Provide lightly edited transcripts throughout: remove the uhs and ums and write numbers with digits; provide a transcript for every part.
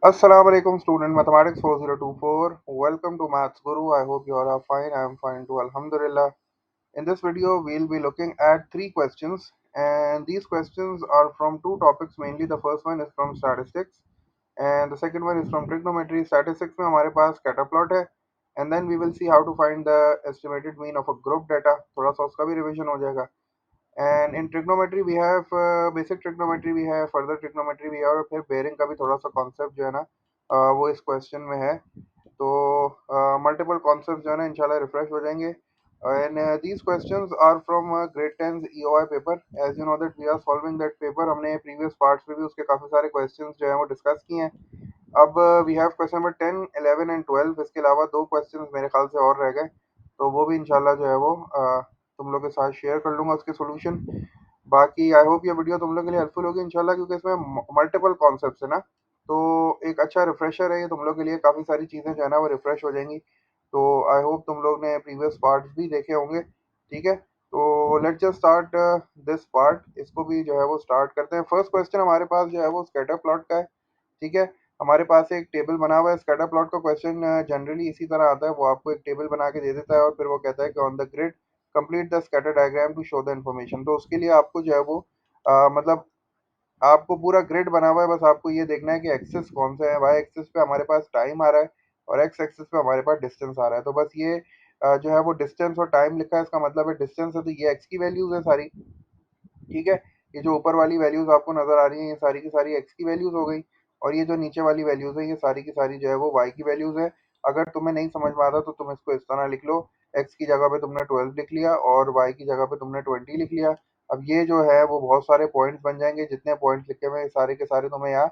Assalamu alaikum student mathematics 4024. Welcome to Maths Guru. I hope you all are fine. I am fine too. Alhamdulillah. In this video we'll be looking at three questions, and these questions are from two topics mainly. The first one is from statistics and the second one is from trigonometry. Statistics में हमारे पास scatter plot है, and then we will see how to find the estimated mean of a group data. थोड़ा सा उसका भी revision हो जाएगा. And in trigonometry we have basic trigonometry, we have further trigonometry, we have और फिर bearing का भी थोड़ा सा कॉन्सेप्ट जो है ना वो इस क्वेश्चन में है. तो मल्टीपल कॉन्सेप्ट जो है ना इंशाल्लाह रिफ्रेश हो जाएंगे. And these questions are from grade 10 EOI paper. As you know that we are solving that paper. हमने प्रीवियस पार्ट्स में भी उसके काफ़ी सारे क्वेश्चंस जो है वो डिस्कस किए हैं. अब we have question number 10, 11 and 12. इसके अलावा दो क्वेश्चंस मेरे ख्याल से और रह गए, तो वो भी इंशाल्लाह जो है वो तुम लोग के साथ शेयर कर लूँगा उसके सॉल्यूशन. बाकी आई होप ये वीडियो तुम लोग के लिए हेल्पफुल होगी इंशाल्लाह, क्योंकि इसमें मल्टीपल कॉन्सेप्ट्स है ना, तो एक अच्छा रिफ्रेशर है ये तुम लोग के लिए. काफ़ी सारी चीज़ें जो है ना वो रिफ्रेश हो जाएंगी. तो आई होप तुम लोग ने प्रीवियस पार्ट्स भी देखे होंगे. ठीक है, तो let's just start this part. इसको भी जो है वो स्टार्ट करते हैं. फर्स्ट क्वेश्चन हमारे पास जो है वो स्कैटर प्लॉट का है. ठीक है, हमारे पास एक टेबल बना हुआ है. स्कैटर प्लॉट का क्वेश्चन जनरली इसी तरह आता है. वो आपको एक टेबल बना के दे देता है और फिर वो कहता है कि on the grid complete the scatter diagram to show the information. तो उसके लिए आपको जो है वो मतलब आपको पूरा ग्रिड बना हुआ है. बस आपको ये देखना है कि एक्सिस कौन सा है. वाई एक्सिस पे हमारे पास टाइम आ रहा है और एक्स एक्सिस पे हमारे पास डिस्टेंस आ रहा है. तो बस ये जो है वो डिस्टेंस और टाइम लिखा है, इसका मतलब है डिस्टेंस है, तो ये एक्स की वैल्यूज है सारी. ठीक है, ये जो ऊपर वाली वैल्यूज आपको नजर आ रही हैं ये सारी की सारी एक्स की वैल्यूज हो गई, और ये जो नीचे वाली वैल्यूज है ये सारी की सारी जो है वो वाई की वैल्यूज है. अगर तुम्हें नहीं समझ में आता तो तुम इसको इस तरह लिख लो. एक्स की जगह पे तुमने 12 लिख लिया और वाई की जगह पे तुमने 20 लिख लिया. अब ये जो है वो बहुत सारे पॉइंट्स बन जाएंगे. जितने पॉइंट्स लिखे हुए हैं सारे के सारे तुम्हें यहाँ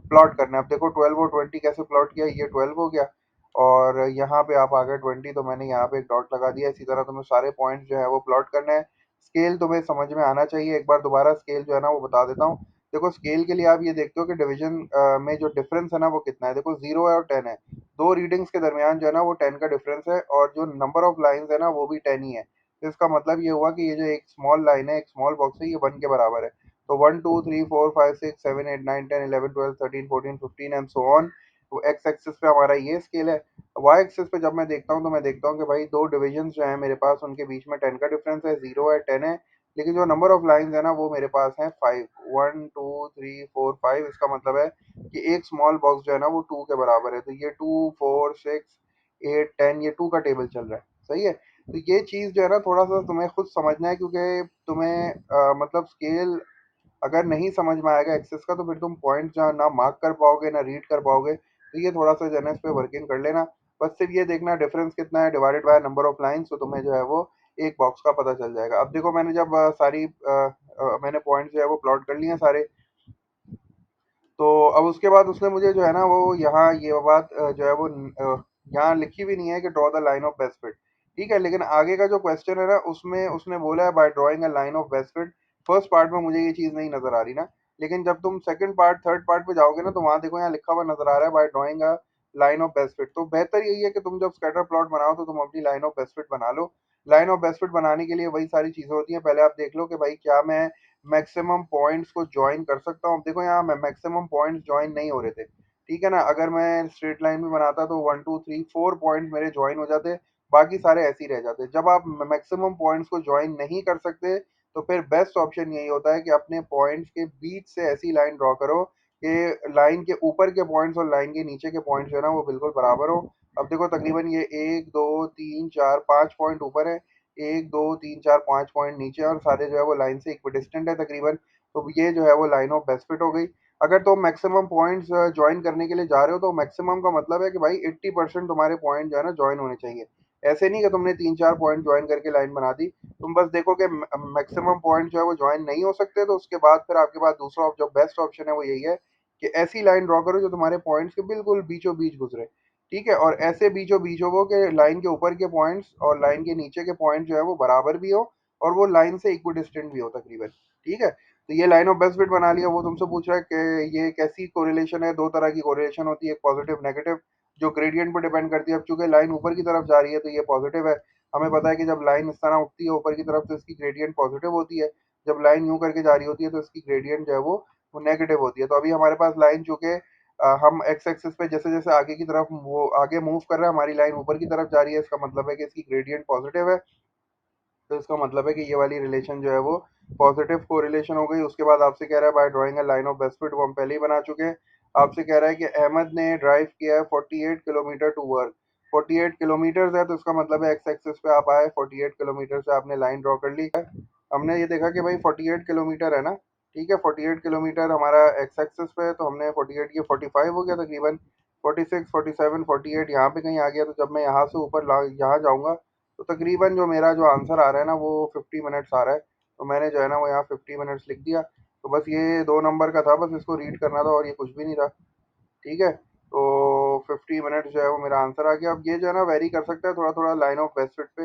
प्लॉट करना है. अब देखो 12 और 20 कैसे प्लॉट किया. ये 12 हो गया और यहाँ पे आप आ गए 20, तो मैंने यहाँ पे एक डॉट लगा दिया. इसी तरह तुम्हें सारे पॉइंट्स जो है वो प्लॉट करना है. स्केल तुम्हें समझ में आना चाहिए. एक बार दोबारा स्केल जो है ना वो बता देता हूँ. देखो स्केल के लिए आप ये देखते हो कि डिवीजन में जो डिफरेंस है ना वो कितना है. देखो 0 है और 10 है. दो रीडिंग्स के दरमियान जो है ना वो 10 का डिफरेंस है, और जो नंबर ऑफ लाइंस है ना वो भी 10 ही है. तो इसका मतलब ये हुआ कि ये जो एक स्मॉल लाइन है, एक स्मॉल बॉक्स है, ये 1 के बराबर है. तो 1 2 3 4 5 6 7 8 9 10 11 12 13 14 15 एंड सो ऑन. तो एक्स एक्सिस पे हमारा ये स्केल है. वाई एक्सिस पे जब मैं देखता हूँ तो मैं देखता हूँ कि भाई दो डिविजन जो है मेरे पास उनके बीच में 10 का डिफरेंस है. 0 है, 10 है, लेकिन जो नंबर ऑफ लाइंस है ना वो मेरे पास है 5. 1 2 3 4 5. इसका मतलब है कि एक स्मॉल बॉक्स जो है ना वो 2 के बराबर है. तो ये 2 4 6 8 10 ये 2 का टेबल चल रहा है. सही है. तो ये चीज़ जो है ना थोड़ा सा तुम्हें खुद समझना है, क्योंकि तुम्हें मतलब स्केल अगर नहीं समझ में आएगा एक्सेस का तो फिर तुम पॉइंट जहाँ ना मार्क कर पाओगे ना रीड कर पाओगे. तो ये थोड़ा सा जो है ना इस पे वर्किंग कर लेना. बस सिर्फ ये देखना डिफरेंस कितना है divided by number of lines, तो तुम्हें जो है वो एक बॉक्स का पता चल जाएगा. अब देखो मैंने जब मैंने पॉइंट जो है वो प्लॉट कर लिए हैं सारे. तो अब उसके बाद उसने मुझे जो है ना वो यहाँ ये बात जो है वो यहाँ लिखी भी नहीं है कि draw the line of best fit. ठीक है, लेकिन आगे का जो क्वेश्चन है ना उसमें उसने बोला है bye drawing a line of best fit. First part में मुझे ये चीज़ नहीं नजर आ रही ना, लेकिन जब तुम सेकंड पार्ट थर्ड पार्ट पे जाओगे ना तो वहां देखो यहाँ लिखा हुआ नजर आ रहा है bye drawing a line of best fit. तो बेहतर यही है कि तुम जब स्कैटर प्लॉट बनाओ तो तुम अपनी लाइन ऑफ बेस्ट फिट बना लो. लाइन ऑफ बेस्ट फिट बनाने के लिए वही सारी चीजें होती हैं. पहले आप देख लो कि भाई क्या मैं मैक्सिमम पॉइंट्स को ज्वाइन कर सकता हूँ. अब देखो यहाँ मैक्सिमम पॉइंट्स ज्वाइन नहीं हो रहे थे. ठीक है ना, अगर मैं स्ट्रेट लाइन में बनाता तो 1 2 3 4 पॉइंट्स मेरे ज्वाइन हो जाते, बाकी सारे ऐसे ही रह जाते. जब आप मैक्सिमम पॉइंट्स को ज्वाइन नहीं कर सकते तो फिर बेस्ट ऑप्शन यही होता है कि अपने पॉइंट्स के बीच से ऐसी लाइन ड्रॉ करो कि लाइन के ऊपर के पॉइंट्स और लाइन के नीचे के पॉइंट्स जो है ना वो बिल्कुल बराबर हो. अब देखो तकरीबन ये 1 2 3 4 5 पॉइंट ऊपर है, 1 2 3 4 5 पॉइंट नीचे, और सारे जो है वो लाइन से इक्विडिस्टेंट है तकरीबन. तो ये जो है वो लाइन ऑफ बेस्ट फिट हो गई. अगर तुम मैक्सिमम पॉइंट्स ज्वाइन करने के लिए जा रहे हो तो मैक्सिमम का मतलब है कि भाई 80% तुम्हारे पॉइंट जो है ना ज्वाइन होने चाहिए. ऐसे नहीं कि तुमने 3 4 पॉइंट ज्वाइन करके लाइन बना दी. तुम बस देखो कि मैक्सिमम पॉइंट जो है वो ज्वाइन नहीं हो सकते, तो उसके बाद फिर आपके पास दूसरा जो बेस्ट ऑप्शन है वो यही है कि ऐसी लाइन ड्रॉ करो जो तुम्हारे पॉइंट्स के बिल्कुल बीचों बीच गुजरे. ठीक है, और ऐसे बीचों बीच हो कि लाइन के ऊपर के पॉइंट्स और लाइन के नीचे के पॉइंट जो है वो बराबर भी हो और वो लाइन से इक्विडिस्टेंट भी हो तकरीबन. ठीक है, तो ये लाइन ऑफ बेस्ट फिट बना लिया. वो तुमसे पूछ रहा है कि ये कैसी कोरिलेशन है. दो तरह की कोरिलेशन होती है, एक पॉजिटिव नेगेटिव, जो ग्रेडियंट पर डिपेंड करती है. अब चूंकि लाइन ऊपर की तरफ जा रही है तो ये पॉजिटिव है. हमें पता है कि जब लाइन इस तरह उठती है ऊपर की तरफ तो इसकी ग्रेडियंट पॉजिटिव होती है. जब लाइन यूं करके जा रही होती है तो इसकी ग्रेडियंट जो है वो नेगेटिव होती है. तो अभी हमारे पास लाइन चूंकि हम एक्स एक्सिस पे जैसे जैसे आगे की तरफ वो आगे मूव कर रहा है, हमारी लाइन ऊपर की तरफ जा रही है, इसका मतलब है कि इसकी ग्रेडियंट पॉजिटिव है। तो इसका मतलब है कि ये वाली रिलेशन जो है वो पॉजिटिव कोरिलेशन हो गई। उसके बाद आपसे कह रहा है by drawing a line of best fit, वो हम पहले ही बना चुके हैं। आपसे कह रहा है कि अहमद ने ड्राइव किया है 48 किलोमीटर टू वर्क। 48 किलोमीटर है, तो इसका मतलब है एक्स एक्सिस पे आप आए, 48 किलोमीटर से आपने लाइन ड्रॉ कर ली। हमने ये देखा कि भाई 48 किलोमीटर है ना, ठीक है, 48 किलोमीटर हमारा एक्स एक्सिस पे है, तो हमने 48, ये 45 हो गया तकरीबन, 46, 47, 48 यहाँ पे कहीं आ गया। तो जब मैं यहाँ से ऊपर यहाँ जाऊँगा तो तकरीबन जो मेरा जो आंसर आ रहा है ना वो 50 मिनट्स आ रहा है। तो मैंने जो है ना वो यहाँ 50 मिनट्स लिख दिया। तो बस ये 2 नंबर का था, बस इसको रीड करना था और ये कुछ भी नहीं था। ठीक है, तो 50 मिनट जो है वो मेरा आंसर आ गया। अब ये जो है ना वेरी कर सकता है थोड़ा थोड़ा लाइन ऑफ बेस्ट फिट पे।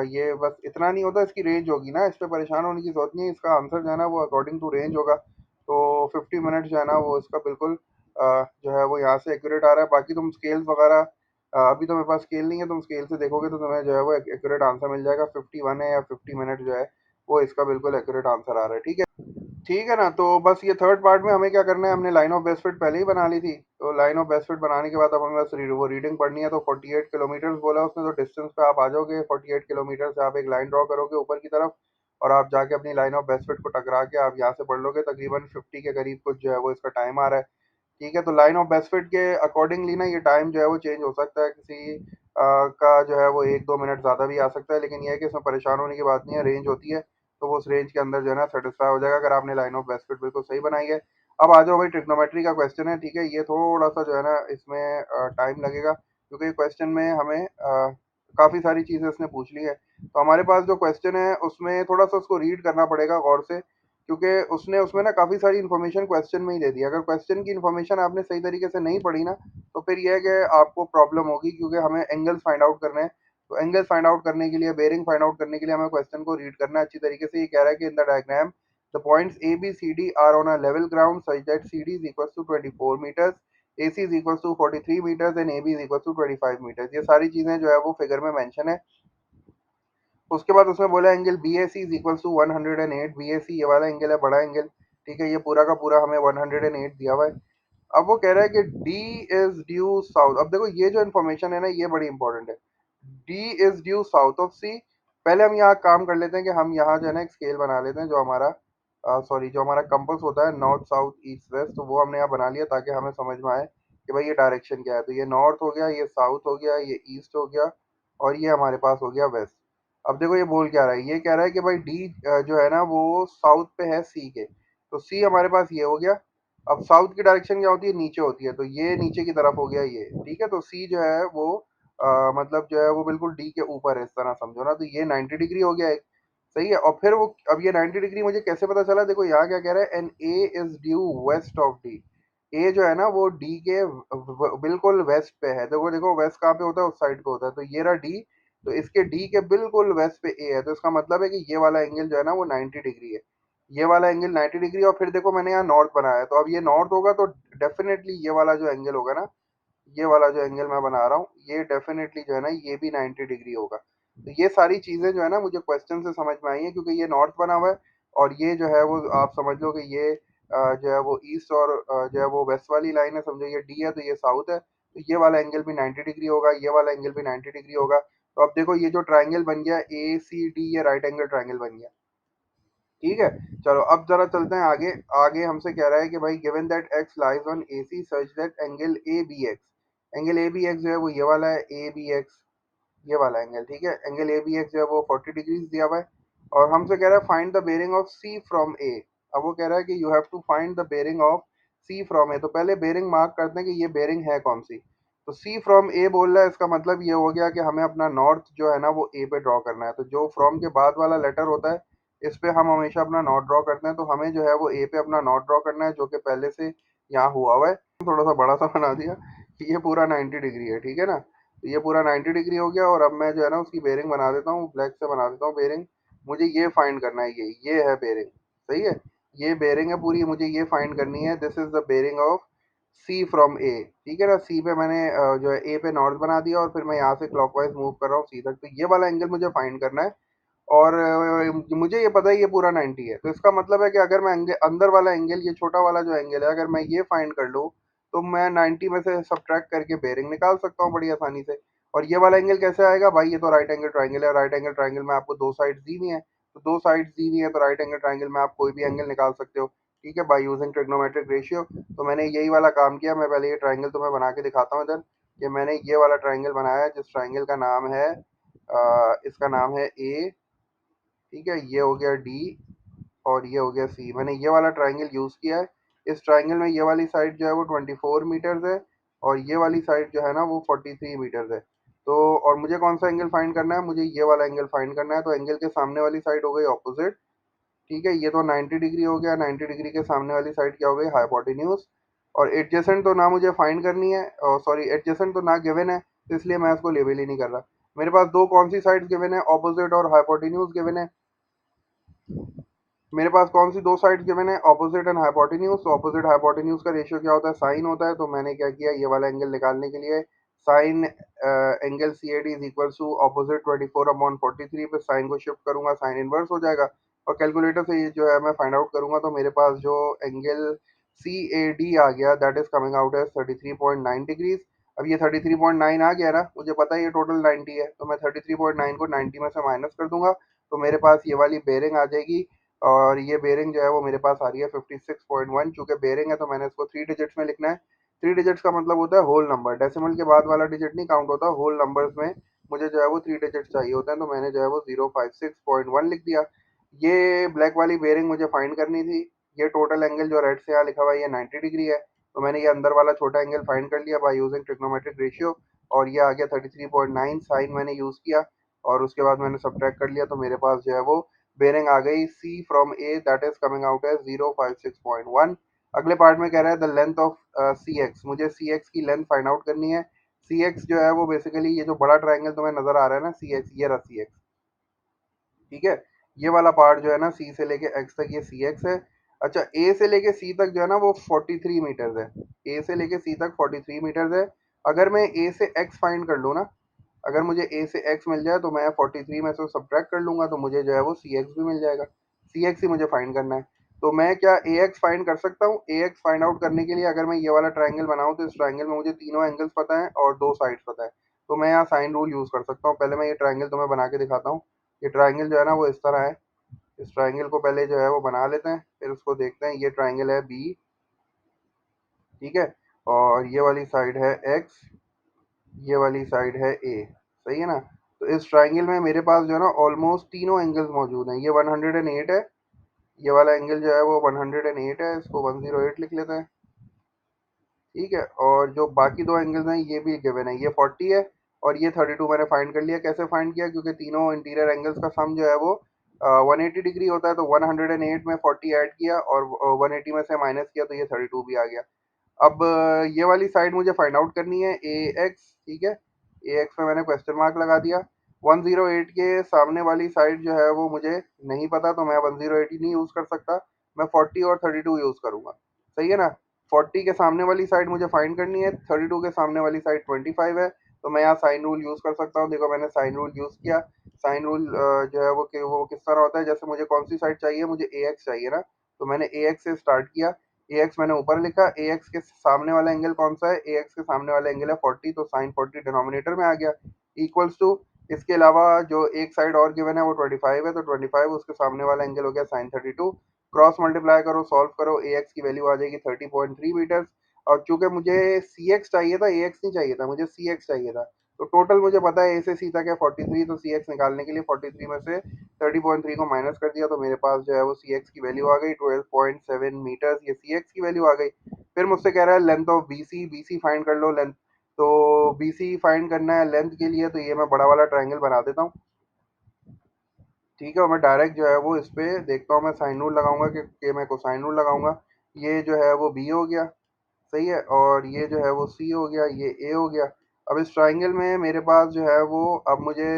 ये बस इतना नहीं होता, इसकी रेंज होगी ना, इस पे परेशान होने की जरूरत नहीं है, इसका आंसर जो है ना वो अकॉर्डिंग टू रेंज होगा। तो 50 मिनट जो है ना वो इसका बिल्कुल जो है वो यहाँ से एक्यूरेट आ रहा है। बाकी तुम स्केल्स वगैरह अभी तो मेरे पास स्केल नहीं है, तुम स्केल से देखोगे तो तुम्हें जो है वो एक्यूरेट आंसर मिल जाएगा। 51 है या 50 मिनट जो है वो इसका बिल्कुल एक्यूरेट आंसर आ रहा है। ठीक है, ठीक है ना। तो बस ये थर्ड पार्ट में हमें क्या करना है, हमने लाइन ऑफ बेस्ट फिट पहले ही बना ली थी। तो लाइन ऑफ बेस्ट फिट बनाने के बाद अब हमें बस वो रीडिंग पढ़नी है। तो 48 किलोमीटर बोला उसने, तो डिस्टेंस पे आप आ जाओगे। 48 किलोमीटर से आप एक लाइन ड्रॉ करोगे ऊपर की तरफ, और आप जाके अपनी लाइन ऑफ बेस्ट फिट को टकरा के आप यहाँ से पढ़ लोगे। तकरीबन 50 के करीब कुछ जो है वो इसका टाइम आ रहा है। ठीक है, तो लाइन ऑफ बेस्ट फिट के अकॉर्डिंगली ना ये टाइम जो है वो चेंज हो सकता है, किसी का जो है वो 1-2 मिनट ज़्यादा भी आ सकता है। लेकिन ये है कि इसमें परेशान होने की बात नहीं है, रेंज होती है तो वो उस रेंज के अंदर जो है ना सेटिस्फाई हो जाएगा, अगर आपने लाइन ऑफ बेस्ट फिट बिल्कुल सही बनाई है। अब आ जाओ भाई, ट्रिग्नोमेट्री का क्वेश्चन है। ठीक है, ये थोड़ा सा जो है ना इसमें टाइम लगेगा, क्योंकि क्वेश्चन में हमें काफ़ी सारी चीज़ें इसने पूछ ली है। तो हमारे पास जो क्वेश्चन है उसमें थोड़ा सा उसको रीड करना पड़ेगा गौर से, क्योंकि उसने उसमें ना काफ़ी सारी इन्फॉर्मेशन क्वेश्चन में ही दे दी। अगर क्वेश्चन की इन्फॉर्मेशन आपने सही तरीके से नहीं पढ़ी ना, तो फिर यह है कि आपको प्रॉब्लम होगी, क्योंकि हमें एंगल्स फाइंड आउट करने हैं। तो एंगल फाइंड आउट करने के लिए, बेरिंग फाइंड आउट करने के लिए हमें क्वेश्चन को रीड करना है अच्छी तरीके से। ये कह रहा है कि in the diagram the points A B C D are on a level ground such that C D is equal to 24 metres, A C is equal to 43 metres and A B is equal to 25 metres. ये सारी चीजें जो है वो figure में mention है। उसके बाद उसमें बोला angle B A C is equal to 108। B A C ये वाला एंगल है, बड़ा एंगल। ठीक है, ये पूरा का पूरा हमें 108 दिया हुआ है। अब वो कह रहा है कि डी इज ड्यू साउथ। अब देखो ये जो इन्फॉर्मेशन है ना ये बड़ी इंपॉर्टेंट है। D is due south of C. पहले हम यहाँ काम कर लेते हैं कि हम यहाँ जो है ना एक स्केल बना लेते हैं, जो हमारा सॉरी जो हमारा कंपास होता है नॉर्थ साउथ ईस्ट वेस्ट, तो वो हमने यहाँ बना लिया ताकि हमें समझ में आए कि भाई ये डायरेक्शन क्या है। तो ये नॉर्थ हो गया, ये साउथ हो गया, ये ईस्ट हो गया, और ये हमारे पास हो गया वेस्ट। अब देखो ये बोल क्या रहा है, ये कह रहा है कि भाई डी जो है ना वो साउथ पे है सी के, तो सी हमारे पास ये हो गया। अब साउथ की डायरेक्शन क्या होती है, नीचे होती है, तो ये नीचे की तरफ हो गया ये। ठीक है, तो सी जो है वो मतलब जो है वो बिल्कुल डी के ऊपर है, इस तरह समझो ना। तो ये 90 डिग्री हो गया एक, सही है। और फिर वो अब ये 90 डिग्री मुझे कैसे पता चला, देखो यहाँ क्या कह रहा है, and A is due west of D. A जो है ना वो डी के बिल्कुल वेस्ट पे है। देखो देखो वेस्ट कहाँ पे होता है, उस साइड पे होता है। तो ये रहा डी, तो इसके डी के बिल्कुल वेस्ट पे ए है, तो इसका मतलब है कि ये वाला एंगल जो है ना वो 90 डिग्री है। ये वाला एंगल 90 डिग्री। और फिर देखो मैंने यहाँ नॉर्थ बनाया है, तो अब ये नॉर्थ होगा तो डेफिनेटली ये वाला जो एंगल होगा ना, ये वाला जो एंगल मैं बना रहा हूँ ये डेफिनेटली जो है ना ये भी 90 डिग्री होगा। तो ये सारी चीज़ें जो है ना मुझे क्वेश्चन से समझ में आई है, क्योंकि ये नॉर्थ बना हुआ है, और ये जो है वो आप समझ लो कि ये जो है वो ईस्ट और जो है वो वेस्ट वाली लाइन है, समझो ये डी है तो ये साउथ है, तो ये वाला एंगल भी 90 डिग्री होगा, ये वाला एंगल भी 90 डिग्री होगा। तो अब देखो ये जो ट्राइंगल बन गया ए सी डी, ये राइट एंगल ट्राइंगल बन गया। ठीक है, चलो अब जरा चलते हैं आगे। आगे हमसे कह रहा है कि भाई given that X lies on A C such that angle A B X. Angle A B X जो है वो ये वाला है, ए बी एक्स ये वाला एंगल। ठीक है, एंगल ए बी एक्स जो है वो 40 डिग्रीज दिया हुआ है। और हमसे कह रहा है find the bearing of C from A. अब वो कह रहा है कि you have to find the bearing of C from A. तो पहले बेरिंग मार्क करते हैं कि ये बेरिंग है कौन सी। तो सी फ्रॉम ए बोल रहा है, इसका मतलब ये हो गया कि हमें अपना नॉर्थ जो है ना वो ए पे ड्रॉ करना है। तो जो फ्रॉम के बाद वाला लेटर होता है इस पे हम हमेशा अपना नॉर्थ ड्रॉ करते हैं। तो हमें जो है वो ए पे अपना नॉर्थ ड्रॉ करना है, जो कि पहले से यहाँ हुआ हुआ है। थोड़ा सा बड़ा सा बना दिया कि ये पूरा 90 डिग्री है। ठीक है ना, तो ये पूरा 90 डिग्री हो गया। और अब मैं जो है ना उसकी बेरिंग बना देता हूँ, ब्लैक से बना देता हूँ बेरिंग। मुझे ये फाइंड करना है, ये है बेरिंग, सही है। ये बेरिंग है पूरी, मुझे ये फाइंड करनी है। This is the bearing of C from A. ठीक है ना, सी पे मैंने जो है ए पे नॉर्थ बना दिया, और फिर मैं यहाँ से क्लॉकवाइज मूव कर रहा हूँ सी तक। तो ये वाला एंगल मुझे फाइंड करना है। और मुझे ये पता है ये पूरा 90 है, तो इसका मतलब है कि अगर मैं अंदर वाला एंगल, ये छोटा वाला जो एंगल है, अगर मैं ये फाइंड कर लूँ तो मैं 90 में से सब्ट्रैक्ट करके बेयरिंग निकाल सकता हूँ बड़ी आसानी से। और ये वाला एंगल कैसे आएगा भाई, ये तो राइट एंगल ट्राइंगल है, राइट एंगल ट्राइंगल में आपको दो साइड दी हुई है, तो दो साइड दी हुई है तो राइट एंगल ट्राइंगल में आप कोई भी एंगल निकाल सकते हो, ठीक है, बाय यूजिंग ट्रिग्नोमेट्रिक रेशियो। तो मैंने यही वाला काम किया। मैं पहले ये ट्राइंगल तुम्हें बना के दिखाता हूँ इधर, कि मैंने ये वाला ट्राइंगल बनाया है जिस ट्राइंगल का नाम है इसका नाम है ए, ठीक है, ये हो गया डी और ये हो गया सी। मैंने ये वाला ट्राइंगल यूज़ किया है। इस ट्राइंगल में ये वाली साइड जो है वो 24 मीटर्स है और ये वाली साइड जो है ना वो 43 मीटर्स है। तो और मुझे कौन सा एंगल फाइंड करना है, मुझे ये वाला एंगल फाइंड करना है। तो एंगल के सामने वाली साइड हो गई ऑपोजिट, ठीक है, ये तो 90 डिग्री हो गया। 90 डिग्री के सामने वाली साइड क्या हो गई, हाइपोटेन्यूज। और एडजेसेंट तो ना मुझे फाइंड करनी है, और सॉरी एडजेसेंट तो ना गिवन है, तो इसलिए मैं इसको लेबल ही नहीं कर रहा। मेरे पास दो कौन सी साइड गिवन है, ऑपोजिट और हाइपोटेन्यूज गिवन है। मेरे पास कौन सी दो साइड्स गिवन है, ऑपोजिट एंड हाइपोटेन्यूज। तो ऑपोजिट हाइपोटेन्यूज का रेशियो क्या होता है, साइन होता है। तो मैंने क्या किया, ये वाला एंगल निकालने के लिए sine angle C A D is equal to opposite 24/43 पे साइन को शिफ्ट करूंगा, साइन इनवर्स हो जाएगा। और कैलकुलेटर से ये जो है मैं फाइंड आउट करूंगा, तो मेरे पास जो एंगल सी ए डी आ गया that is coming out as 33.9 degrees. अब ये 33.9 आ गया ना, मुझे पता है ये टोटल 90 है, तो मैं 33.9 को 90 में से माइनस कर दूंगा, तो मेरे पास ये वाली बेरिंग आ जाएगी। और ये बेरिंग जो है वो मेरे पास आ रही है 56.1। चूंकि बेरिंग है तो मैंने इसको थ्री डिजिट्स में लिखना है। थ्री डिजिट्स का मतलब होता है होल नंबर, डेसिमल के बाद वाला डिजिट नहीं काउंट होता, होल नंबर्स में मुझे जो है वो थ्री डिजिट चाहिए होता है। तो मैंने जो है वो 056.1 लिख दिया। ये ब्लैक वाली बेरिंग मुझे फाइंड करनी थी। ये टोटल एंगल जो रेड से यहाँ लिखा हुआ है ये 90 डिग्री है। तो मैंने ये अंदर वाला छोटा एंगल फाइंड कर लिया बाय यूजिंग ट्रिग्नोमेट्रिक रेशियो, और ये आ गया 33.9। साइन मैंने यूज किया और उसके बाद मैंने सब्ट्रैक्ट कर लिया, तो मेरे पास जो है वो बेरिंग आ गई C from A that is coming out as 056.1। अगले पार्ट में कह रहा है the length of C X, मुझे सी एक्स की लेंथ फाइंड आउट करनी है। सी एक्स जो है वो बेसिकली ये जो बड़ा ट्राइंगल तुम्हें नजर आ रहा है ना सी एक्स, ये रहा सी एक्स, ठीक है। ये वाला पार्ट जो है ना सी से लेके एक्स तक ये सी एक्स है। अच्छा, ए से लेके सी तक जो है ना वो 43 मीटर्स है। ए से लेके सी तक 43 मीटर्स है। अगर मैं ए से एक्स फाइंड कर लूँ ना, अगर मुझे ए से एक्स मिल जाए तो मैं 43 में से सब्ट्रैक्ट कर लूंगा, तो मुझे जो है वो सी एक्स भी मिल जाएगा। सी एक्स ही मुझे फाइंड करना है। तो मैं क्या ए एक्स फाइंड कर सकता हूँ, ए एक्स फाइंड आउट करने के लिए अगर मैं ये वाला ट्राइंगल बनाऊँ तो इस ट्राइंगल में मुझे तीनों एंगल्स पता है और दो साइड्स पता है। तो मैं यहाँ साइन रूल यूज़ कर सकता हूँ। पहले मैं ये ट्राइंगल तुम्हें बना के दिखाता हूँ। ये ट्राइंगल जो है ना वो इस तरह है। इस ट्राइंगल को पहले जो है वो बना लेते हैं, फिर उसको देखते हैं। ये ट्राइंगल है बी, ठीक है, और ये वाली साइड है एक्स, ये वाली साइड है ए, सही है ना। तो इस ट्राइंगल में मेरे पास जो है ना ऑलमोस्ट तीनों एंगल्स मौजूद हैं। ये 108 है, ये वाला एंगल जो है वो 108 है, इसको 108 लिख लेते हैं, ठीक है। और जो बाकी दो एंगल्स हैं ये भी गिवन है, ये 40 है और ये 32 मैंने फाइंड कर लिया। कैसे फाइंड किया, क्योंकि तीनों इंटीरियर एंगल्स का सम जो है वो 180 डिग्री होता है, तो 108 में 40 ऐड किया और 180 में से माइनस किया, तो ये 32 भी आ गया। अब ये वाली साइड मुझे फाइंड आउट करनी है ए एक्स, ठीक है। ए एक्स में मैंने क्वेश्चन मार्क लगा दिया। 108 के सामने वाली साइड जो है वो मुझे नहीं पता, तो मैं 108 ही नहीं यूज़ कर सकता, मैं 40 और 32 यूज़ करूंगा, सही है ना। 40 के सामने वाली साइड मुझे फाइंड करनी है, 32 के सामने वाली साइड 25 है, तो मैं यहाँ साइन रूल यूज़ कर सकता हूँ। देखो मैंने साइन रूल यूज़ किया। साइन रूल जो है वो किस तरह होता है, जैसे मुझे कौन सी साइड चाहिए, मुझे ए एक्स चाहिए ना, तो मैंने ए एक्स से स्टार्ट किया। ए एक्स मैंने ऊपर लिखा, ए एक्स के सामने वाला एंगल कौन सा है, ए एक्स के सामने वाला एंगल है 40, तो साइन 40 डिनोमिनेटर में आ गया, इक्वल्स टू इसके अलावा जो एक साइड और गिवन है वो 25 है, तो 25 उसके सामने वाला एंगल हो गया साइन 32। क्रॉस मल्टीप्लाई करो, सॉल्व करो, ए एक्स की वैल्यू आ जाएगी 30.3 मीटर्स। और चूंकि मुझे सी एक्स चाहिए था, ए एक्स नहीं चाहिए था, मुझे सी एक्स चाहिए था, तो टोटल मुझे पता है ए से सी तक है 43, तो सी एक्स निकालने के लिए 43 में से 30.3 को माइनस कर दिया, तो मेरे पास जो है वो सी एक्स की वैल्यू आ गई 12.7 मीटर्स, ये सी एक्स की वैल्यू आ गई। फिर मुझसे कह रहा है length of B C, B C find कर लो लेंथ। तो बी सी फाइंड करना है लेंथ के लिए, तो ये मैं बड़ा वाला ट्राइंगल बना देता हूँ, ठीक है। और मैं डायरेक्ट जो है वो इस पे देखता हूँ, मैं साइन रूल लगाऊंगा कि मैं कोसाइन रूल लगाऊंगा। ये जो है वो बी हो गया, सही है, और ये जो है वो सी हो गया, ये ए हो गया। अब इस ट्राइंगल में मेरे पास जो है वो अब मुझे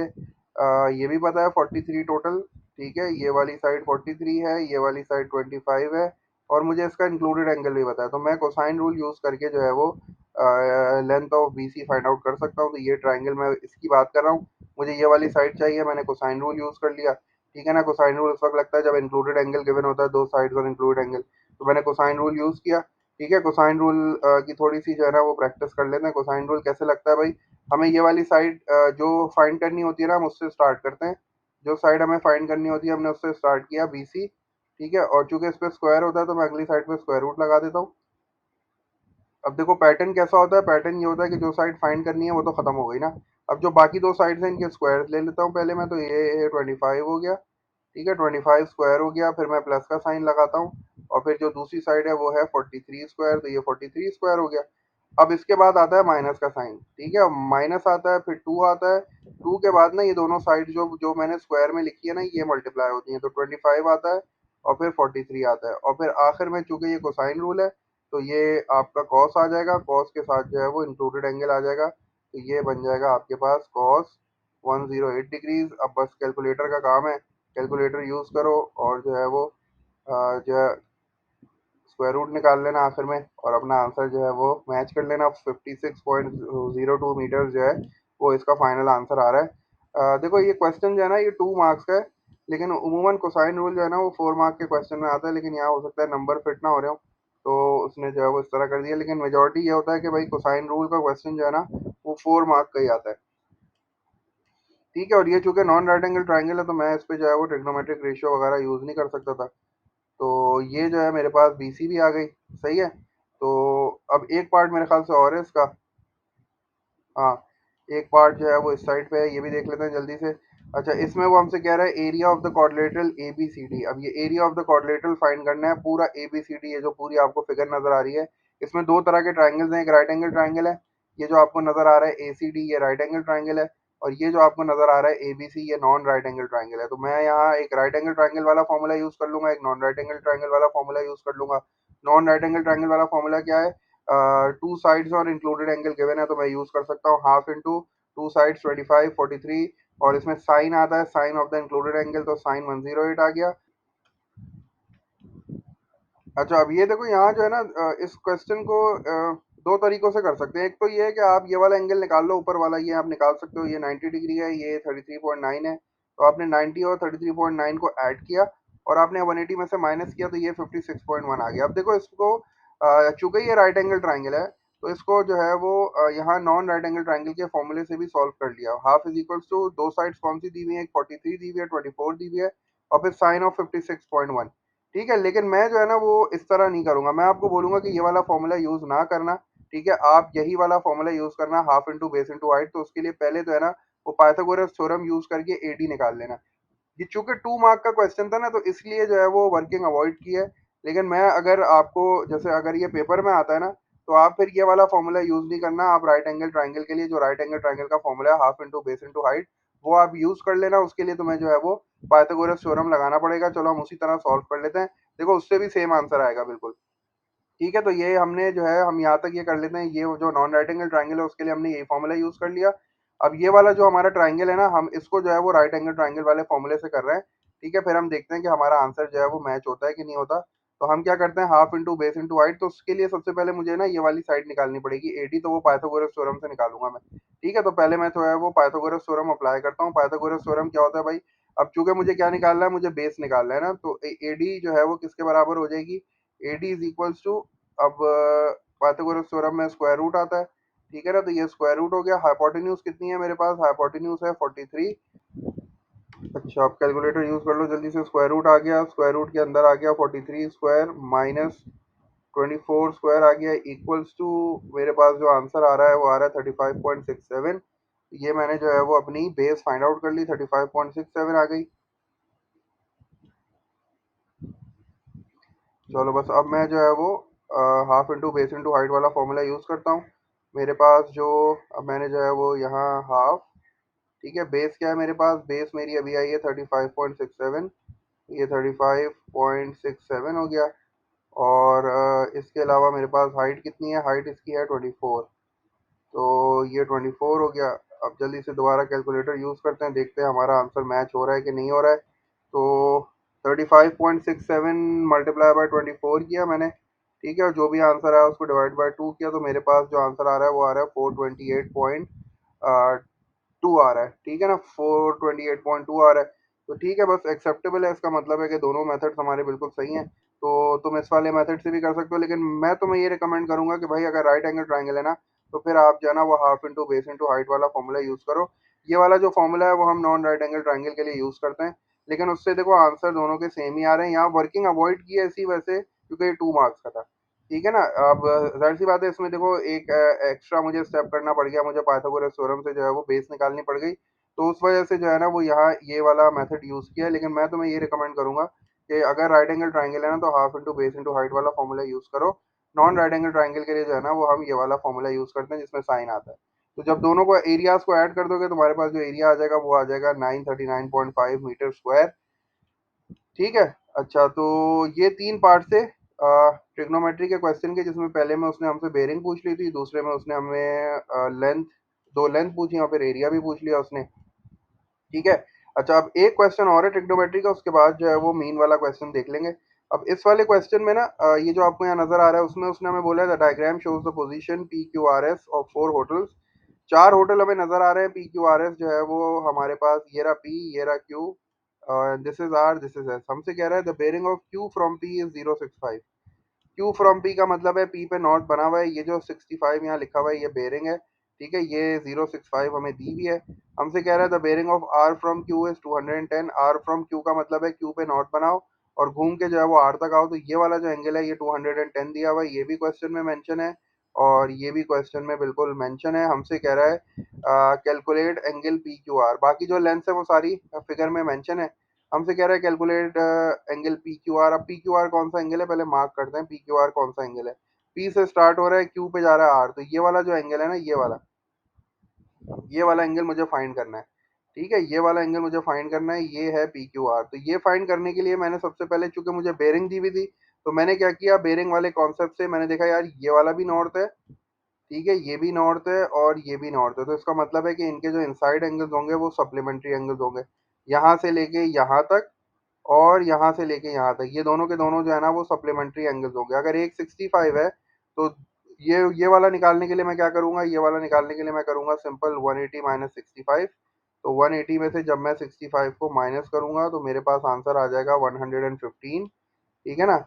ये भी पता है 43 टोटल, ठीक है, ये वाली साइड 43 है, ये वाली साइड 25 है, और मुझे इसका इंक्लूडेड एंगल भी पता है, तो मैं कोसाइन रूल यूज़ करके जो है वो length of B C find out कर सकता हूँ। तो ये ट्राइंगल मैं इसकी बात कर रहा हूँ, मुझे ये वाली साइड चाहिए, मैंने कोसाइन रूल यूज़ कर लिया, ठीक है ना। कोसाइन रूल उस वक्त लगता है जब इंक्लूडेड एंगल गिवन होता है, दो साइड और इंक्लूडेड एंगल, तो मैंने कोसाइन रूल यूज़ किया। ठीक है, कोसाइन रूल की थोड़ी सी जो है ना वो प्रैक्टिस कर लेते हैं। कोसाइन रूल कैसे लगता है भाई, हमें ये वाली साइड जो फाइंड करनी होती है ना, हम उससे स्टार्ट करते हैं। जो साइड हमें फाइंड करनी होती है हमने उससे स्टार्ट किया, BC। ठीक है, और चूंकि इस पे स्क्वायर होता है तो मैं अगली साइड पे स्क्वायर रूट लगा देता हूँ। अब देखो पैटर्न कैसा होता है, पैटर्न ये होता है कि जो साइड फाइंड करनी है वो तो खत्म हो गई ना। अब जो बाकी दो साइड्स हैं इनके स्क्वायर ले लेता हूँ पहले मैं, तो ये 25 हो गया। ठीक है, 25 स्क्वायर हो गया, फिर मैं प्लस का साइन लगाता हूँ। और फिर जो दूसरी साइड है वो है 43 स्क्वायर, तो ये 43 स्क्वायर हो गया। अब इसके बाद आता है माइनस का साइन। ठीक है, माइनस आता है, फिर 2 आता है। 2 के बाद ना ये दोनों साइड जो जो मैंने स्क्वायर में लिखी है ना, ये मल्टीप्लाई होती हैं, तो 25 आता है और फिर 43 आता है, और फिर आखिर में चूंकि ये कोसाइन रूल है तो ये आपका कॉस आ जाएगा, कॉस के साथ जो है वो इंक्लूडेड एंगल आ जाएगा, तो ये बन जाएगा आपके पास कॉस 108 डिग्रीज। अब बस कैलकुलेटर का काम है, कैलकुलेटर यूज़ करो और जो है वो जो है स्क्वायर रूट निकाल लेना आखिर में, और अपना आंसर जो है वो मैच कर लेना। 56.02 मीटर जो है वो इसका फाइनल आंसर आ रहा है। देखो ये क्वेश्चन जो है ना ये 2 मार्क्स का है, लेकिन उमूमन कोसाइन रूल जो है ना वो 4 मार्क के क्वेश्चन में आता है, लेकिन यहाँ हो सकता है नंबर फिट ना हो रहे हो, तो उसने जो है वो इस तरह कर दिया। लेकिन मेजोरिटी ये होता है कि भाई कोसाइन रूल का क्वेश्चन जो है ना वो 4 मार्क का ही आता है। ठीक है, और ये चूंकि नॉन राइट एंगल ट्राइंगल है तो मैं इस पे जो है वो ट्रिग्नोमेट्रिक रेशियो वगैरह यूज़ नहीं कर सकता था, तो ये जो है मेरे पास BC भी आ गई। सही है, तो अब एक पार्ट मेरे ख्याल से और है इसका। हाँ, एक पार्ट जो है वो इस साइड पे है, ये भी देख लेते हैं जल्दी से। अच्छा, इसमें वो हमसे कह रहा है area of the quadrilateral ABCD। अब ये area of the quadrilateral find करना है, पूरा ABCD, ये जो पूरी आपको फिगर नजर आ रही है, इसमें दो तरह के ट्राइंगल्स हैं, एक राइट एंगल ट्राइंगल है, ये जो आपको नजर आ रहा है ACD, ये राइट एंगल ट्राइंगल है, और ये जो आपको नजर आ रहा है ABC, ये नॉन राइट एंगल ट्राइंगल है। तो मैं यहाँ एक राइट एंगल ट्राइंगल वाला फॉर्मूला यूज कर लूंगा, एक नॉन राइट एंगल ट्राइंगल वाला फॉर्मूला यूज कर लूंगा। नॉन राइट एंगल ट्राइंगल वाला फॉर्मूला क्या है, टू साइड्स और इंक्लूडेड एंगल गिवन है, तो मैं यूज कर सकता हूँ हाफ इंटू टू साइड्स 25 43, और इसमें साइन आता है, sine of the included angle, तो साइन 108 आ गया। अच्छा, अब ये देखो यहाँ जो है ना इस क्वेश्चन को दो तरीकों से कर सकते हैं। एक तो ये है कि आप ये वाला एंगल निकाल लो, ऊपर वाला ये आप निकाल सकते हो, ये 90 डिग्री है, ये 33.9 है, तो आपने 90 और 33.9 को ऐड किया और आपने 180 में से माइनस किया, तो ये 56.1 आ गया। अब देखो इसको चूंकि ये राइट एंगल ट्राइंगल है तो इसको जो है वो यहाँ नॉन राइट एंगल ट्राइंगल के फॉर्मूले से भी सॉल्व कर लिया। हाफ इज इक्वल्स टू, दो साइड्स कौन सी दी हुई है, एक 43 दी हुई है, 24 दी हुई है, और फिर साइन ऑफ 56.1। ठीक है, लेकिन मैं जो है ना वो इस तरह नहीं करूंगा, मैं आपको बोलूंगा कि ये वाला फॉर्मूला यूज ना करना। ठीक है, आप यही वाला फॉर्मूला यूज करना, half into base into height. तो उसके लिए पहले जो है ना वो पाइथागोरस थ्योरम यूज करके AD निकाल लेना। ये चूंकि 2 मार्क का क्वेश्चन था ना तो इसलिए जो है वो वर्किंग अवॉइड की है। लेकिन मैं अगर आपको, जैसे अगर ये पेपर में आता है ना, तो आप फिर ये वाला फॉर्मूला यूज नहीं करना, आप राइट एंगल ट्राइंगल के लिए जो राइट एंगल ट्राइंगल का फॉर्मूला है half into base into height, वो आप यूज कर लेना। उसके लिए तुम्हें जो है वो पाइथागोरस थ्योरम लगाना पड़ेगा। चलो हम उसी तरह सॉल्व कर लेते हैं, देखो उससे भी सेम आंसर आएगा बिल्कुल। ठीक है, तो ये हमने जो है हम यहाँ तक ये कर लेते हैं, ये जो नॉन राइट एंगल ट्राइंगल है उसके लिए हमने यही फॉर्मूला यूज कर लिया। अब ये वाला जो हमारा ट्राइंगल है ना, हम इसको जो है वो राइट एंगल ट्राइंगल वाले फॉर्मूले से कर रहे हैं। ठीक है, फिर हम देखते हैं कि हमारा आंसर जो है वो मैच होता है कि नहीं होता। तो हम क्या करते हैं, half into base into height, तो उसके लिए सबसे पहले मुझे ना ये वाली साइड निकालनी पड़ेगी AD, तो वो पाइथागोरस थ्योरम से निकालूंगा मैं। ठीक है, तो पहले मैं जो है वो पाइथागोरस थ्योरम अप्लाई करता हूँ। पाइथागोरस थ्योरम क्या होता है भाई, अब चूंकि मुझे क्या निकालना है, मुझे बेस निकालना है ना, तो AD जो है वो किसके बराबर हो जाएगी, AD इज इक्वल्स टू, अब पाइथागोरस थ्योरम में स्क्वायर रूट आता है। ठीक है ना, तो ये स्क्वायर रूट हो गया। हाइपोटेन्यूज कितनी है मेरे पास, हाइपोटेन्यूज है 43। अच्छा, आप कैलकुलेटर यूज कर लो जल्दी से, स्क्वायर रूट आ गया, स्क्वायर रूट के अंदर आ गया 43 स्क्वायर माइनस 24 स्क्वायर आ गया, इक्वल्स टू, मेरे पास जो आंसर आ रहा है वो आ रहा है 35.67। ये मैंने जो है वो अपनी बेस फाइंड आउट कर ली, 35.67 आ गई। चलो बस अब मैं जो है वो half into base into height वाला फॉर्मूला यूज़ करता हूँ। मेरे पास जो, अब मैंने जो है वो यहाँ हाफ, ठीक है, बेस क्या है मेरे पास, बेस मेरी अभी आई है 35.67, ये 35.67 हो गया। और इसके अलावा मेरे पास हाइट कितनी है, हाइट इसकी है 24, तो ये 24 हो गया। अब जल्दी से दोबारा कैलकुलेटर यूज़ करते हैं, देखते हैं हमारा आंसर मैच हो रहा है कि नहीं हो रहा है। तो 35.67 मल्टीप्लाई बाय 24 किया मैंने। ठीक है, और जो भी आंसर आया उसको डिवाइड बाय 2 किया, तो मेरे पास जो आंसर आ रहा है वो आ रहा है 428.2 आ रहा है। ठीक है ना, 428.2 आ रहा है। तो ठीक है, बस एक्सेप्टेबल है, इसका मतलब है कि दोनों मेथड्स हमारे बिल्कुल सही हैं। तो तुम इस वाले मेथड से भी कर सकते हो, लेकिन मैं तुम्हें ये रिकमेंड करूंगा कि भाई अगर राइट एंगल ट्राइंगल है ना, तो फिर आप जो है ना वो half into base into height वाला फॉर्मूला यूज करो। ये वाला जो फॉर्मूला है वो हम नॉन राइट एंगल ट्राइंगल के लिए यूज करते हैं, लेकिन उससे देखो आंसर दोनों के सेम ही आ रहे हैं। यहाँ वर्किंग अवॉइड की है इसी वजह से क्योंकि ये 2 मार्क्स का था। ठीक है ना। अब जाहिर सी बात है इसमें देखो एक एक्स्ट्रा मुझे स्टेप करना पड़ गया, मुझे पाइथागोरस थ्योरम से जो है वो बेस निकालनी पड़ गई, तो उस वजह से जो है ना वो यहाँ ये वाला मेथड यूज किया है। लेकिन मैं तुम्हें ये रिकमेंड करूंगा कि अगर राइट एंगल ट्राइंगल है ना, तो half into base into height वाला फॉर्मूला यूज करो। नॉन राइट एंगल ट्राइंगल के लिए जो है ना वो हम ये वाला फॉर्मूला यूज करते हैं जिसमें साइन आता है। तो जब दोनों को एरियाज को ऐड कर दोगे, तुम्हारे पास जो एरिया आ जाएगा वो आ जाएगा 939.5 मीटर स्क्वायर। ठीक है। अच्छा, तो ये 3 पार्ट से ट्रिग्नोमेट्री के क्वेश्चन के, जिसमें पहले में उसने हमसे बेरिंग पूछ ली थी, दूसरे में उसने हमें लेंथ, 2 लेंथ पूछी और फिर एरिया भी पूछ लिया उसने। ठीक है। अच्छा, अब एक क्वेश्चन और है ट्रिग्नोमेट्री का, उसके बाद जो है वो मीन वाला क्वेश्चन देख लेंगे। अब इस वाले क्वेश्चन में ना ये जो आपको यहाँ नजर आ रहा है उसमें उसने हमें बोला है the diagram shows the position P Q R S of 4 hotels. 4 hotel हमें नजर आ रहे हैं, पी क्यू आर एस जो है वो हमारे पास ये रहा पी, ये रहा Q, this is R, this is S. हमसे कह रहा है the bearing of Q from P is 065। Q from P का मतलब है पी पे नॉट बना हुआ है, ये जो 65 यहाँ लिखा हुआ है ये बेरिंग है। ठीक है, ये 065 हमें दी हुई है। हमसे कह रहा है the bearing of R from Q is 210। R from Q का मतलब है क्यू पे नॉट बनाओ और घूम के जो है वो आर तक आओ, तो ये वाला जो एंगल है ये 210 दिया हुआ है, ये भी क्वेश्चन में मेंशन है और ये भी क्वेश्चन में बिल्कुल मेंशन है। हमसे कह रहा है calculate angle P Q are, बाकी जो लेंथ है वो सारी फिगर में मेंशन है। हमसे कह रहा है calculate angle P Q are. अब पी क्यू आर कौन सा एंगल है पहले मार्क करते हैं, पी क्यू आर कौन सा एंगल है। पी से स्टार्ट हो रहा है, क्यू पे जा रहा है आर, तो ये वाला जो एंगल है ना, ये वाला एंगल मुझे फाइंड करना है। ठीक है, ये वाला एंगल मुझे फाइंड करना है, ये है पी क्यू आर। तो ये फाइंड करने के लिए मैंने सबसे पहले, चूंकि मुझे बेरिंग दी हुई थी, तो मैंने क्या किया, बेरिंग वाले कॉन्सेप्ट से मैंने देखा यार ये वाला भी नॉर्थ है, ठीक है, ये भी नॉर्थ है और ये भी नॉर्थ है, तो इसका मतलब है कि इनके जो इनसाइड एंगल्स होंगे वो सप्लीमेंट्री एंगल्स होंगे। यहाँ से लेके यहाँ तक और यहाँ से लेके यहाँ तक ये दोनों के दोनों जो है ना वो सप्लीमेंट्री एंगल्स हो गए। अगर एक 65 है तो ये वाला निकालने के लिए मैं क्या करूंगा, ये वाला निकालने के लिए मैं करूंगा सिंपल 180 माइनस 65। तो 180 में से जब मैं 65 को माइनस करूंगा तो मेरे पास आंसर आ जाएगा 115। ठीक है ना।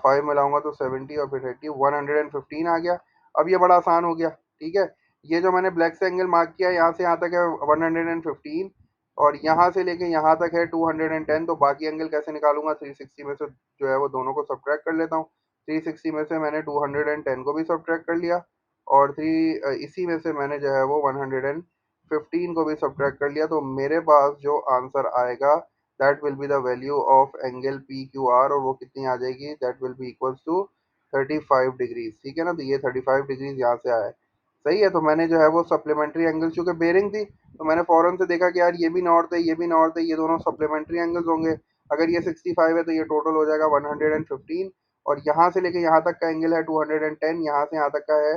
5 मिलाऊंगा तो 70 और फिर 30, 115 आ गया। अब ये बड़ा आसान हो गया। ठीक है, ये जो मैंने ब्लैक से एंगल मार्क किया यहाँ से यहाँ तक है 115 और यहाँ से लेके यहाँ तक है 210। तो बाकी एंगल कैसे निकालूंगा, 360 में से जो है वो दोनों को सब्ट्रैक्ट कर लेता हूँ। 360 में से मैंने 210 को भी सब्ट्रैक्ट कर लिया और इसी में से मैंने जो है वो 115 को भी सब्ट्रैक्ट कर लिया। तो मेरे पास जो आंसर आएगा that will be the value of angle P Q R, और वो कितनी आ जाएगी, that will be equals to 35 degrees. ठीक है ना, तो ये 35 डिग्रीज यहाँ से आया है। सही है, तो मैंने जो है वो सप्लीमेंट्री एंगल, चूंकि बेरिंग थी तो मैंने फौरन से देखा कि यार ये भी नॉर्थ है, ये भी नॉर्थ है, ये दोनों सप्लीमेंट्री एंगल्स होंगे। अगर ये 65 है तो ये टोटल हो जाएगा 115 और यहाँ से लेके यहाँ तक का एंगल है 210, यहाँ से यहाँ तक का है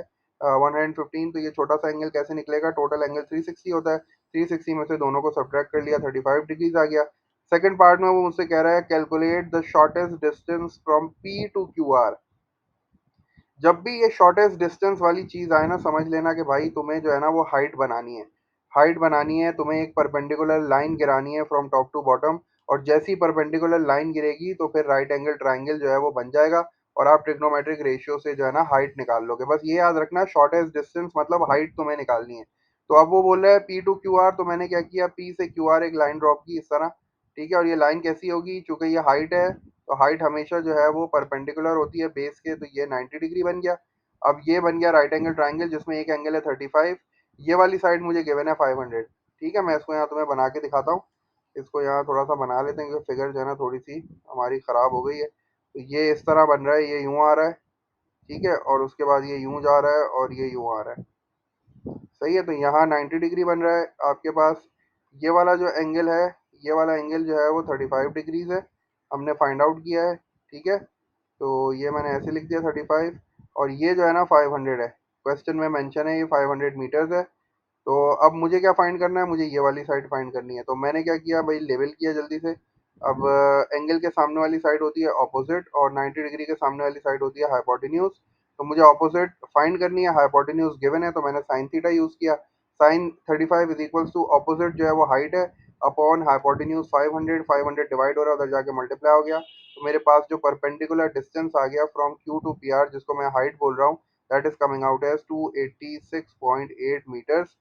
115। तो ये छोटा सा एंगल कैसे निकलेगा, टोटल एंगल 360 होता है, 360 में से दोनों को सब्ट्रैक्ट कर लिया, 35 डिग्रीज आ गया। सेकंड पार्ट में वो मुझसे कह रहा है calculate the shortest distance from P to Q R. जब भी ये शॉर्टेस्ट डिस्टेंस वाली चीज आए ना, समझ लेना कि भाई तुम्हें जो है ना वो हाइट बनानी है। हाइट बनानी है, तुम्हें एक परपेंडिकुलर लाइन गिरानी है फ्रॉम टॉप टू बॉटम, और जैसी परपेंडिकुलर लाइन गिरेगी तो फिर राइट एंगल ट्राइंगल जो है वो बन जाएगा और आप ट्रिग्नोमेट्रिक रेशियो से जो है ना हाइट निकाल लोगे। बस ये याद रखना, शॉर्टेस्ट डिस्टेंस मतलब हाइट तुम्हें निकालनी है। तो अब वो बोल रहा है पी टू क्यू आर, तो मैंने क्या किया, पी से क्यू आर एक लाइन ड्रॉप की इस तरह। ठीक है, और ये लाइन कैसी होगी, चूंकि ये हाइट है तो हाइट हमेशा जो है वो परपेंडिकुलर होती है बेस के, तो ये 90 डिग्री बन गया। अब ये बन गया राइट एंगल ट्राइंगल जिसमें एक एंगल है 35, ये वाली साइड मुझे गिवन है 500। ठीक है, मैं इसको यहाँ तुम्हें बना के दिखाता हूँ। इसको यहाँ थोड़ा सा बना लेते हैं क्योंकि फिगर जो है ना थोड़ी सी हमारी ख़राब हो गई है। तो ये इस तरह बन रहा है, ये यूँ आ रहा है। ठीक है, और उसके बाद ये यूँ जा रहा है और ये यूँ आ रहा है। सही है, तो यहाँ 90 डिग्री बन रहा है आपके पास। ये वाला जो एंगल है, ये वाला एंगल जो है वो 35 डिग्रीज है, हमने फाइंड आउट किया है। ठीक है, तो ये मैंने ऐसे लिख दिया 35, और ये जो है ना 500 है, क्वेश्चन में मेंशन है ये 500 मीटर्स है। तो अब मुझे क्या फाइंड करना है, मुझे ये वाली साइड फाइंड करनी है। तो मैंने क्या किया भाई, लेवल किया जल्दी से। अब एंगल के सामने वाली साइड होती है ऑपोजिट और 90 डिग्री के सामने वाली साइड होती है हाइपोटेन्यूज। तो मुझे ऑपोजिट फाइंड करनी है, हाइपोटेन्यूज गिवन है तो मैंने साइन थीटा यूज किया। Sine 35 is equals to opposite जो है वो हाइट है, अपॉन हाइपोटेन्यूज 500, 500 डिवाइड हो रहा है उधर जाके मल्टीप्लाई हो गया, तो मेरे पास जो परपेंडिकुलर डिस्टेंस आ गया from Q to P R, जिसको मैं हाइट बोल रहा हूँ, that is coming out as 286.8 metres.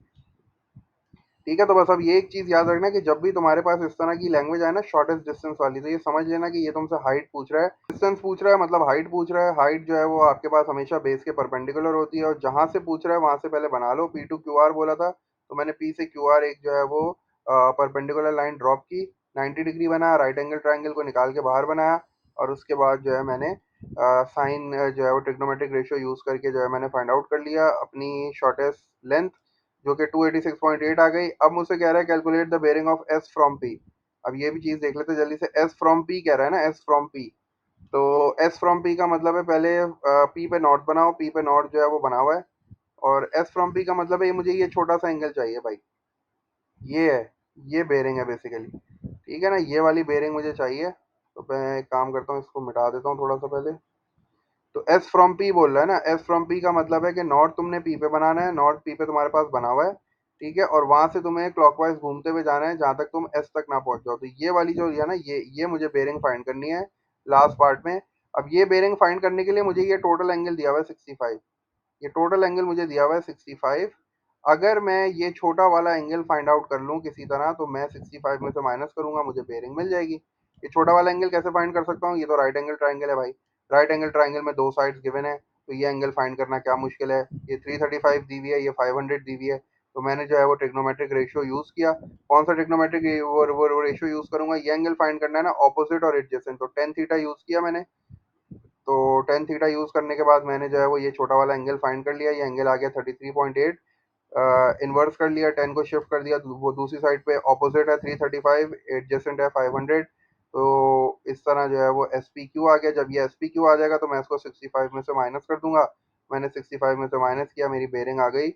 ठीक है, तो बस अब ये एक चीज याद रखना कि जब भी तुम्हारे पास इस तरह की लैंग्वेज आए ना शॉर्टेस्ट डिस्टेंस वाली, तो ये समझ लेना कि ये तुमसे हाइट पूछ रहा है, डिस्टेंस पूछ रहा है मतलब हाइट पूछ रहा है। हाइट जो है वो आपके पास हमेशा बेस के परपेंडिकुलर होती है, और जहां से पूछ रहा है वहां से पहले बना लो। पी टू क्यू आर बोला था, तो मैंने पी से क्यू आर एक जो है वो परपेंडिकुलर लाइन ड्रॉप की, 90 डिग्री बनाया, राइट एंगल ट्राइंगल को निकाल के बाहर बनाया, और उसके बाद जो है मैंने साइन जो है वो ट्रिग्नोमेट्रिक रेशियो यूज करके जो है मैंने फाइंड आउट कर लिया अपनी शॉर्टेस्ट लेंथ, जो कि 286.8 आ गई। अब मुझसे कह रहा है calculate the bearing of S from P. अब ये भी चीज देख लेते हैं जल्दी से, एस फ्रॉम पी कह रहा है ना, एस फ्रॉम पी। तो एस फ्रॉम पी का मतलब है पहले पी पे नॉट बनाओ, पी पे नॉट जो है वो बना हुआ है, और एस फ्रॉम पी का मतलब है ये मुझे ये छोटा सा एंगल चाहिए भाई, ये है, ये बेयरिंग है बेसिकली। ठीक है ना, ये वाली बेयरिंग मुझे चाहिए। तो मैं एक काम करता हूँ, इसको मिटा देता हूँ थोड़ा सा पहले। तो एस फ्रॉम पी बोल रहा है ना, एस फ्रॉम पी का मतलब है कि नॉट तुमने पी पे बनाना है, नॉट पी पे तुम्हारे पास बना हुआ है। ठीक है, और वहां से तुम्हें क्लॉकवाइज घूमते हुए जाना है जहां तक तुम एस तक ना पहुंच जाओ। तो ये वाली जो है ना, ये मुझे बेयरिंग फाइंड करनी है लास्ट पार्ट में। अब ये बेयरिंग फाइंड करने के लिए मुझे ये टोटल एंगल दिया हुआ है 65, ये टोटल एंगल मुझे दिया हुआ है 65। अगर मैं ये छोटा वाला एंगल फाइंड आउट कर लूँ किसी तरह, तो मैं 65 में से माइनस करूंगा, मुझे बेयरिंग मिल जाएगी। ये छोटा वाला एंगल कैसे फाइंड कर सकता हूँ, ये तो राइट एंगल ट्राइंगल है भाई। राइट एंगल ट्राइंगल में दो साइड्स गिवन है, तो ये एंगल फाइंड करना क्या मुश्किल है। ये 335 दी हुई है, ये 500 दी हुई है, तो मैंने जो है वो ट्रिग्नोमेट्रिक रेशियो यूज किया। कौन सा ट्रिग्नोमेट्रिक वो रेशियो यूज करूंगा, ये एंगल फाइंड करना है ना ऑपोजिट और एडजेसेंट, तो टेन थीटा यूज किया मैंने। तो टेन थीटा यूज करने के बाद मैंने जो है वो ये छोटा वाला एंगल फाइंड कर लिया, ये एंगल आ गया 33.8। इन्वर्स कर लिया, 10 को शिफ्ट कर दिया, वो दूसरी साइड पे ऑपोजिट है 335, एडजेसेंट है 500। तो इस तरह जो है वो एस पी क्यू आ गया। जब ये एस पी क्यू आ जाएगा तो मैं इसको 65 में से माइनस कर दूंगा। मैंने 65 में से माइनस किया, मेरी बेरिंग आ गई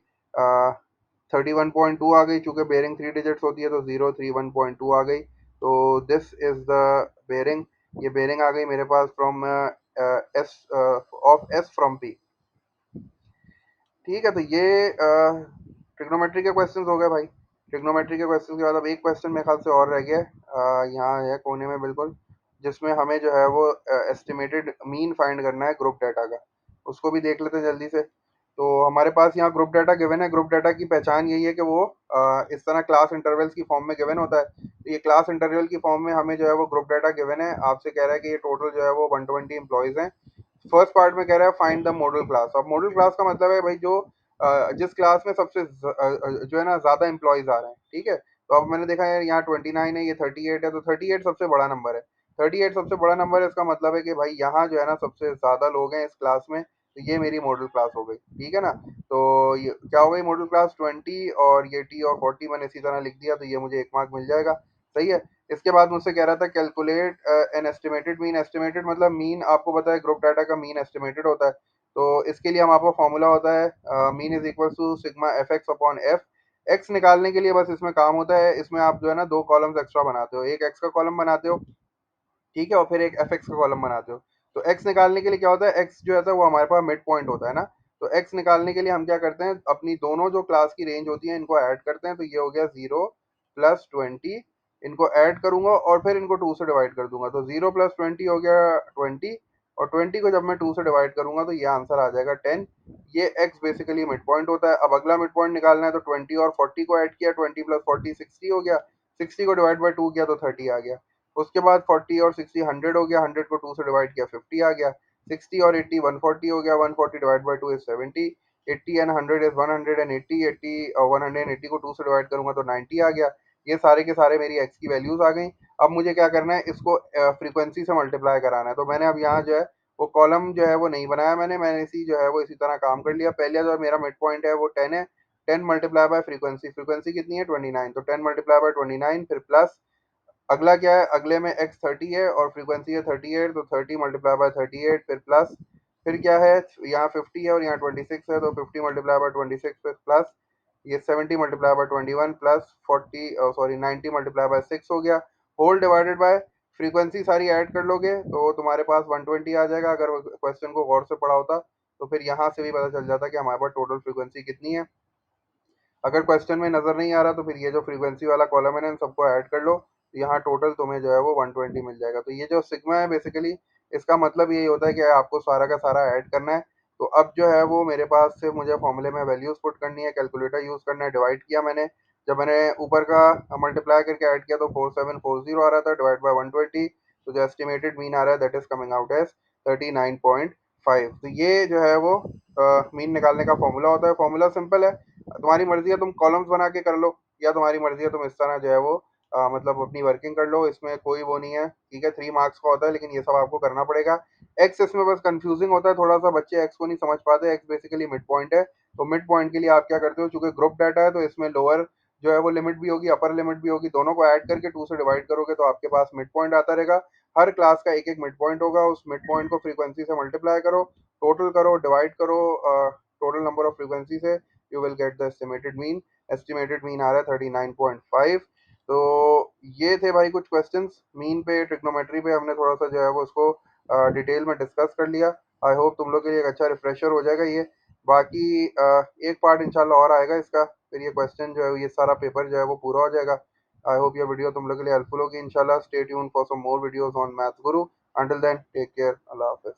31.2 आ गई। चूंकि बेरिंग थ्री डिजिट्स होती है तो 031.2 आ गई। तो दिस इज द बेरिंग, ये बेरिंग आ गई मेरे पास from S of S from P. ठीक है, तो ये ट्रिग्नोमेट्री के क्वेश्चंस हो गए भाई। ट्रिग्नोमेट्री के क्वेश्चन के बाद अब एक क्वेश्चन मेरे ख्याल से और रह गया है, यहाँ है कोने में बिल्कुल, जिसमें हमें जो है वो एस्टिमेटेड मीन फाइंड करना है ग्रुप डाटा का। उसको भी देख लेते हैं जल्दी से। तो हमारे पास यहाँ ग्रुप डाटा गिवन है। ग्रुप डाटा की पहचान यही है कि वो इस तरह क्लास इंटरवल्स की फॉर्म में गिवन होता है। तो ये क्लास इंटरवल की फॉर्म में हमें जो है वो ग्रुप डाटा गिवन है। आपसे कह रहा है कि ये टोटल जो है वो 120 एम्प्लॉयज हैं। फर्स्ट पार्ट में कह रहा है फाइंड द मॉडल क्लास। अब मॉडल क्लास का मतलब है भाई जो जिस क्लास में सबसे जो है ना ज्यादा एम्प्लॉयज आ रहे हैं। ठीक है, तो अब मैंने देखा है यहाँ 29 है, ये 38 है, तो 38 सबसे बड़ा नंबर है। 38 सबसे बड़ा नंबर है, इसका मतलब है कि भाई यहाँ जो है ना सबसे ज्यादा लोग हैं इस क्लास में, तो ये मेरी मॉडल क्लास हो गई। ठीक है ना, तो ये क्या हो गई मॉडल क्लास 20, और ये टी और 40 मैंने इसी तरह लिख दिया, तो ये मुझे एक मार्क मिल जाएगा। सही है। इसके बाद मुझसे कह रहा था calculate an estimated mean. Estimated मतलब मीन, आपको पता है ग्रुप डाटा का मीन एस्टिमेटेड होता है। तो इसके लिए हमारे पास फॉर्मूला होता है mean is equal to sigma F X upon F. X निकालने के लिए बस इसमें काम होता है, इसमें आप जो है ना दो कॉलम्स एक्स्ट्रा बनाते हो, एक एक्स का कॉलम बनाते हो, ठीक है, और फिर एक एफ एक्स का कॉलम बनाते हो। तो एक्स निकालने के लिए क्या होता है, एक्स जो है वो हमारे पास मिड पॉइंट होता है ना। तो एक्स निकालने के लिए हम क्या करते हैं, अपनी दोनों जो क्लास की रेंज होती है इनको ऐड करते हैं। तो ये हो गया 0 + 20, इनको ऐड करूंगा और फिर इनको 2 से डिवाइड कर दूंगा, तो 0 + 20 हो गया 20, और 20 को जब मैं 2 से डिवाइड करूंगा तो ये आंसर आ जाएगा 10। ये एक्स बेसिकली मिड पॉइंट होता है। अब अगला मिड पॉइंट निकालना है, तो 20 और 40 को ऐड किया, 20 + 40 60 हो गया, 60 को डिवाइड बाई 2 किया तो 30 आ गया। उसके बाद 40 और 60 100 हो गया, 100 को 2 से डिवाइड किया 50 आ गया। 60 और 80 140 हो गया, 140 divide by 2 is 70। 80 and 100 is 180। 80 और 180 को 2 से डिवाइड करूंगा तो 90 आ गया। ये सारे के सारे मेरी एक्स की वैल्यूज आ गई। अब मुझे क्या करना है, इसको फ्रीक्वेंसी से मल्टीप्लाई कराना है। तो मैंने अब यहाँ जो है वो कॉलम जो है वो नहीं बनाया, मैंने इसी जो है वो इसी तरह काम कर लिया। पहले जो मेरा मिड पॉइंट है वो 10 है, 10 मल्टीप्लाई बाय फ्रीक्वेंसी, फ्रीक्वेंसी कितनी है 29, तो 10 मल्टीप्लाई बाय 29 फिर प्लस अगला क्या है, अगले में एक्स 30 है और फ्रीक्वेंसी है 38, तो 30 मल्टीप्लाई बाय 38 फिर प्लस, फिर क्या है, यहाँ 50 है और यहाँ 26 है, तो 50 मल्टीप्लाई बाय 26 फिर प्लस, ये 70 multiply by 21 plus 40 sorry 90 multiply by 6 हो गया, होल डिवाइडेड बाय फ्रीक्वेंसी सारी ऐड कर लोगे तो तुम्हारे पास 120 आ जाएगा। अगर क्वेश्चन को गौर से पढ़ा होता तो फिर यहाँ से भी पता चल जाता कि हमारे पास टोटल फ्रीक्वेंसी कितनी है। अगर क्वेश्चन में नज़र नहीं आ रहा तो फिर ये जो फ्रीक्वेंसी वाला कॉलम है ना, इन सबको ऐड कर लो, तो यहाँ टोटल तुम्हें जो है वो 120 मिल जाएगा। तो ये जो सिग्मा है बेसिकली, इसका मतलब यही होता है कि आपको सारा का सारा ऐड करना है। तो अब जो है वो मेरे पास से मुझे फॉर्मूले में वैल्यूज पुट करनी है, कैलकुलेटर यूज करना है, डिवाइड किया मैंने। जब मैंने ऊपर का मल्टीप्लाई करके ऐड किया तो 4740 आ रहा था, डिवाइड बाय 120। तो जो एस्टिमेटेड मीन आ रहा है that is coming out as 39.5। तो ये जो है वो मीन निकालने का फॉर्मूला होता है। फॉर्मूला सिंपल है, तुम्हारी मर्जी है तुम कॉलम्स बना के कर लो, या तुम्हारी मर्जी है तुम इस तरह जो है वो मतलब अपनी वर्किंग कर लो, इसमें कोई वो नहीं है। ठीक है, 3 मार्क्स का होता है, लेकिन ये सब आपको करना पड़ेगा। एक्स इसमें बस कंफ्यूजिंग होता है थोड़ा सा, बच्चे एक्स को नहीं समझ पाते। एक्स बेसिकली मिड पॉइंट है। तो मिड पॉइंट के लिए आप क्या करते हो, चूंकि ग्रुप डाटा है तो इसमें लोअर जो है वो लिमिट भी होगी, अपर लिमिट भी होगी, दोनों को ऐड करके 2 से डिवाइड करोगे तो आपके पास मिड पॉइंट आता रहेगा। हर क्लास का एक एक मिड पॉइंट होगा, उस मिड पॉइंट को फ्रीक्वेंसी से मल्टीप्लाई करो, टोटल करो, डिवाइड करो टोटल नंबर ऑफ फ्रीक्वेंसी से, you will get the estimated mean. Estimated mean आ रहा है 39.5। तो ये थे भाई कुछ क्वेश्चंस मीन पे, ट्रिग्नोमेट्री पे हमने थोड़ा सा जो है वो उसको डिटेल में डिस्कस कर लिया। आई होप तुम लोग के लिए एक अच्छा रिफ्रेशर हो जाएगा ये। बाकी एक पार्ट इंशाल्लाह और आएगा इसका, फिर ये क्वेश्चन जो है ये सारा पेपर जो है वो पूरा हो जाएगा। आई होप ये वीडियो तुम लोग के लिए हेल्पफुल होगी इंशाल्लाह। Stay tune for some more videos on maths Guru. Until then take care, अल्लाह हाफिज।